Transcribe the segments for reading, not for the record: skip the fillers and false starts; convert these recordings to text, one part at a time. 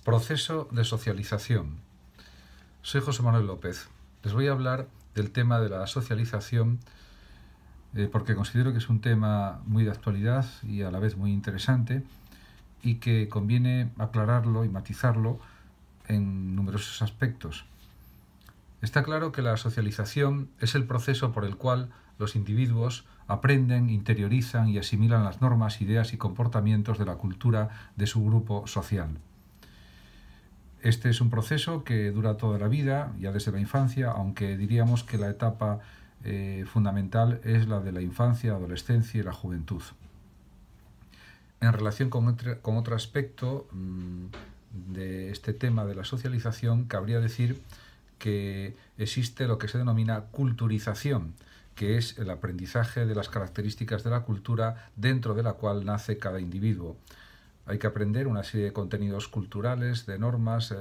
Proceso de socialización. Soy José Manuel López. Les voy a hablar del tema de la socialización porque considero que es un tema muy de actualidad y a la vez muy interesante y que conviene aclararlo y matizarlo en numerosos aspectos. Está claro que la socialización es el proceso por el cual los individuos aprenden, interiorizan y asimilan las normas, ideas y comportamientos de la cultura de su grupo social. Este es un proceso que dura toda la vida, ya desde la infancia, aunque diríamos que la etapa fundamental es la de la infancia, adolescencia y la juventud. En relación con otro aspecto de este tema de la socialización, cabría decir que existe lo que se denomina culturización, que es el aprendizaje de las características de la cultura dentro de la cual nace cada individuo. Hay que aprender una serie de contenidos culturales, de normas,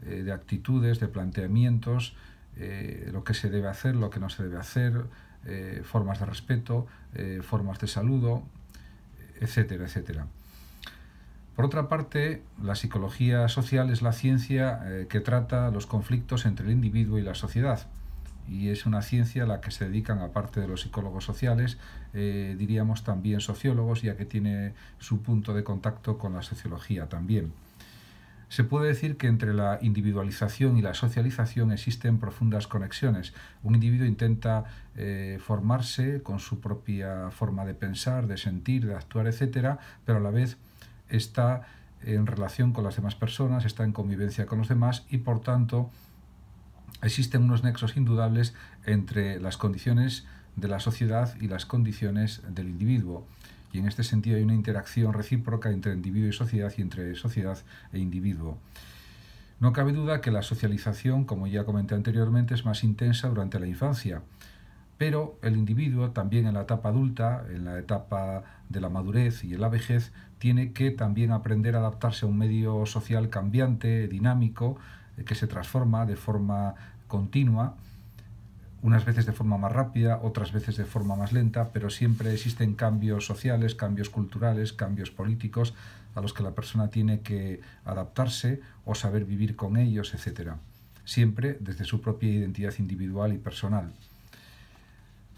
de actitudes, de planteamientos, lo que se debe hacer, lo que no se debe hacer, formas de respeto, formas de saludo, etcétera, etcétera. Por otra parte, la psicología social es la ciencia que trata los conflictos entre el individuo y la sociedad. Y es una ciencia a la que se dedican, aparte de los psicólogos sociales, diríamos también sociólogos, ya que tiene su punto de contacto con la sociología también. Se puede decir que entre la individualización y la socialización existen profundas conexiones. Un individuo intenta formarse con su propia forma de pensar, de sentir, de actuar, etcétera, pero a la vez está en relación con las demás personas, está en convivencia con los demás y, por tanto, existen unos nexos indudables entre las condiciones de la sociedad y las condiciones del individuo. Y en este sentido hay una interacción recíproca entre individuo y sociedad y entre sociedad e individuo. No cabe duda que la socialización, como ya comenté anteriormente, es más intensa durante la infancia. Pero el individuo, también en la etapa adulta, en la etapa de la madurez y en la vejez, tiene que también aprender a adaptarse a un medio social cambiante, dinámico, que se transforma de forma continua, unas veces de forma más rápida, otras veces de forma más lenta, pero siempre existen cambios sociales, cambios culturales, cambios políticos a los que la persona tiene que adaptarse o saber vivir con ellos, etc. Siempre desde su propia identidad individual y personal.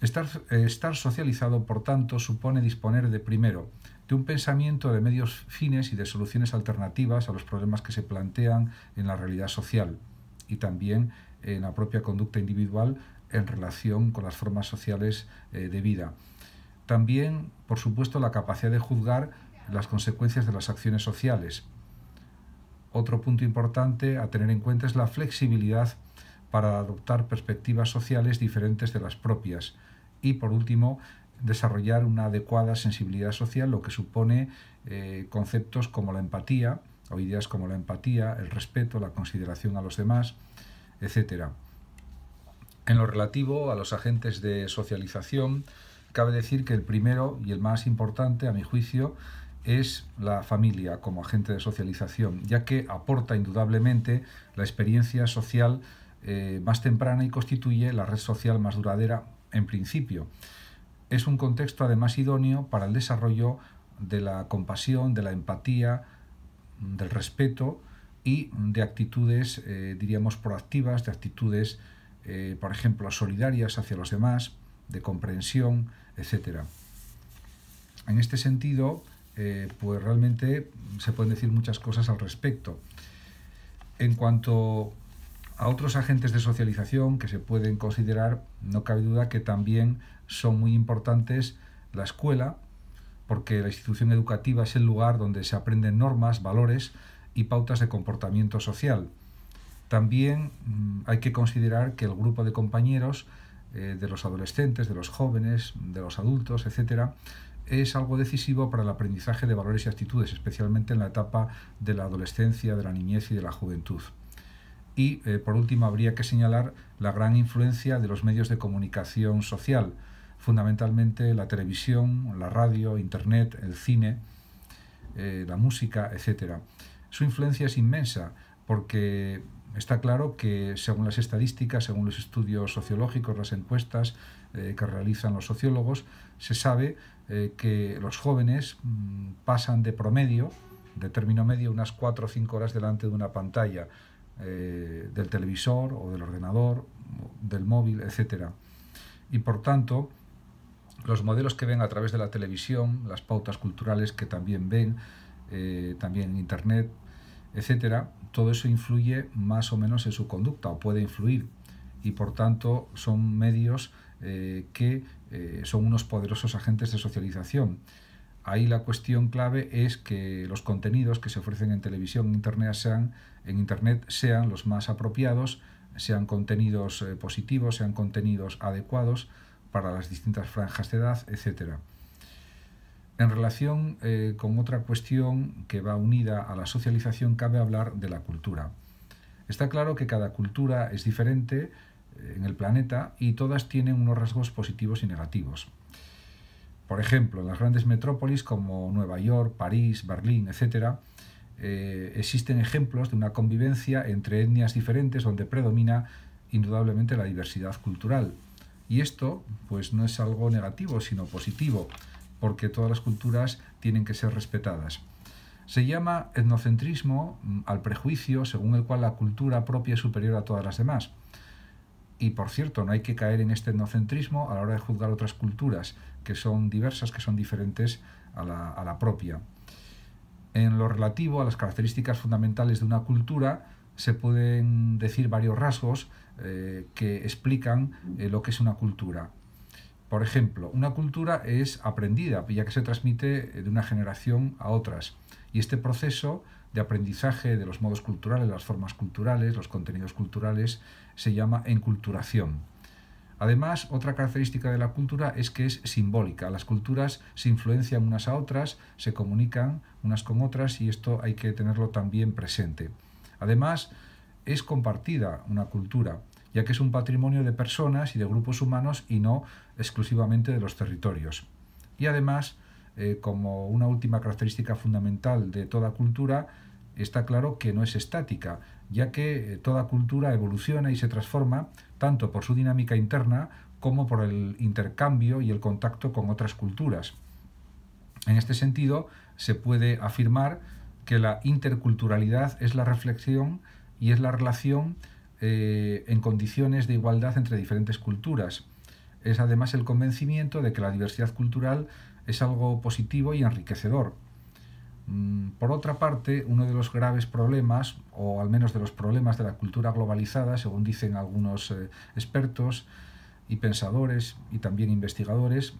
Estar socializado, por tanto, supone disponer de, primero, de un pensamiento de medios fines y de soluciones alternativas a los problemas que se plantean en la realidad social y también en la propia conducta individual en relación con las formas sociales de vida. También, por supuesto, la capacidad de juzgar las consecuencias de las acciones sociales. Otro punto importante a tener en cuenta es la flexibilidad para adoptar perspectivas sociales diferentes de las propias. Y, por último, desarrollar una adecuada sensibilidad social, lo que supone conceptos como la empatía, o ideas como la empatía, el respeto, la consideración a los demás, etc. En lo relativo a los agentes de socialización, cabe decir que el primero y el más importante, a mi juicio, es la familia como agente de socialización, ya que aporta indudablemente la experiencia social más temprana y constituye la red social más duradera en principio. Es un contexto además idóneo para el desarrollo de la compasión, de la empatía, del respeto y de actitudes, diríamos, proactivas, de actitudes, por ejemplo, solidarias hacia los demás, de comprensión, etc. En este sentido, pues realmente se pueden decir muchas cosas al respecto. En cuanto a otros agentes de socialización que se pueden considerar, no cabe duda que también son muy importantes la escuela, porque la institución educativa es el lugar donde se aprenden normas, valores y pautas de comportamiento social. También hay que considerar que el grupo de compañeros de los adolescentes, de los jóvenes, de los adultos, etc., es algo decisivo para el aprendizaje de valores y actitudes, especialmente en la etapa de la adolescencia, de la niñez y de la juventud. Y, por último, habría que señalar la gran influencia de los medios de comunicación social, fundamentalmente la televisión, la radio, internet, el cine, la música, etc. Su influencia es inmensa porque está claro que, según las estadísticas, según los estudios sociológicos, las encuestas que realizan los sociólogos, se sabe que los jóvenes pasan de promedio de término medio, unas 4 o 5 horas delante de una pantalla del televisor o del ordenador, del móvil, etc. Y por tanto, los modelos que ven a través de la televisión, las pautas culturales que también ven, también en Internet, etcétera, todo eso influye más o menos en su conducta o puede influir, y por tanto son medios que son unos poderosos agentes de socialización. Ahí la cuestión clave es que los contenidos que se ofrecen en televisión en Internet sean los más apropiados, sean contenidos positivos, sean contenidos adecuados para las distintas franjas de edad, etc. En relación con otra cuestión que va unida a la socialización, cabe hablar de la cultura. Está claro que cada cultura es diferente en el planeta y todas tienen unos rasgos positivos y negativos. Por ejemplo, en las grandes metrópolis como Nueva York, París, Berlín, etc., existen ejemplos de una convivencia entre etnias diferentes donde predomina indudablemente la diversidad cultural. Y esto pues no es algo negativo, sino positivo, porque todas las culturas tienen que ser respetadas. Se llama etnocentrismo al prejuicio según el cual la cultura propia es superior a todas las demás. Y por cierto, no hay que caer en este etnocentrismo a la hora de juzgar otras culturas que son diversas, que son diferentes a la propia. En lo relativo a las características fundamentales de una cultura, se pueden decir varios rasgos que explican lo que es una cultura. Por ejemplo, una cultura es aprendida, ya que se transmite de una generación a otras. Y este proceso de aprendizaje de los modos culturales, las formas culturales, los contenidos culturales, se llama enculturación. Además, otra característica de la cultura es que es simbólica. Las culturas se influencian unas a otras, se comunican unas con otras y esto hay que tenerlo también presente. Además, es compartida una cultura, ya que es un patrimonio de personas y de grupos humanos y no exclusivamente de los territorios. Y además, como una última característica fundamental de toda cultura, está claro que no es estática, ya que toda cultura evoluciona y se transforma tanto por su dinámica interna como por el intercambio y el contacto con otras culturas. En este sentido, se puede afirmar que la interculturalidad es la reflexión y es la relación en condiciones de igualdad entre diferentes culturas. Es además el convencimiento de que la diversidad cultural es algo positivo y enriquecedor. Por otra parte, uno de los graves problemas, o al menos de los problemas de la cultura globalizada, según dicen algunos expertos y pensadores y también investigadores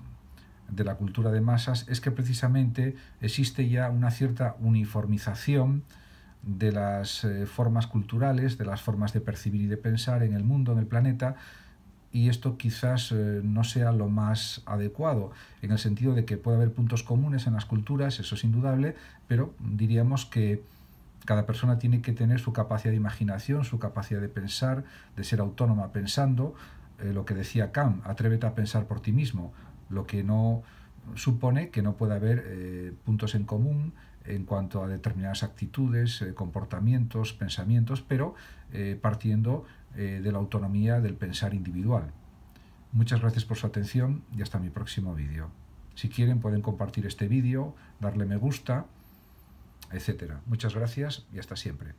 de la cultura de masas, es que precisamente existe ya una cierta uniformización de las formas culturales, de las formas de percibir y de pensar en el mundo, en el planeta, y esto quizás no sea lo más adecuado, en el sentido de que puede haber puntos comunes en las culturas, eso es indudable, pero diríamos que cada persona tiene que tener su capacidad de imaginación, su capacidad de pensar, de ser autónoma pensando, lo que decía Kant, atrévete a pensar por ti mismo, lo que no supone que no pueda haber puntos en común en cuanto a determinadas actitudes, comportamientos, pensamientos, pero partiendo de la autonomía del pensar individual. Muchas gracias por su atención y hasta mi próximo vídeo. Si quieren pueden compartir este vídeo, darle me gusta, etc. Muchas gracias y hasta siempre.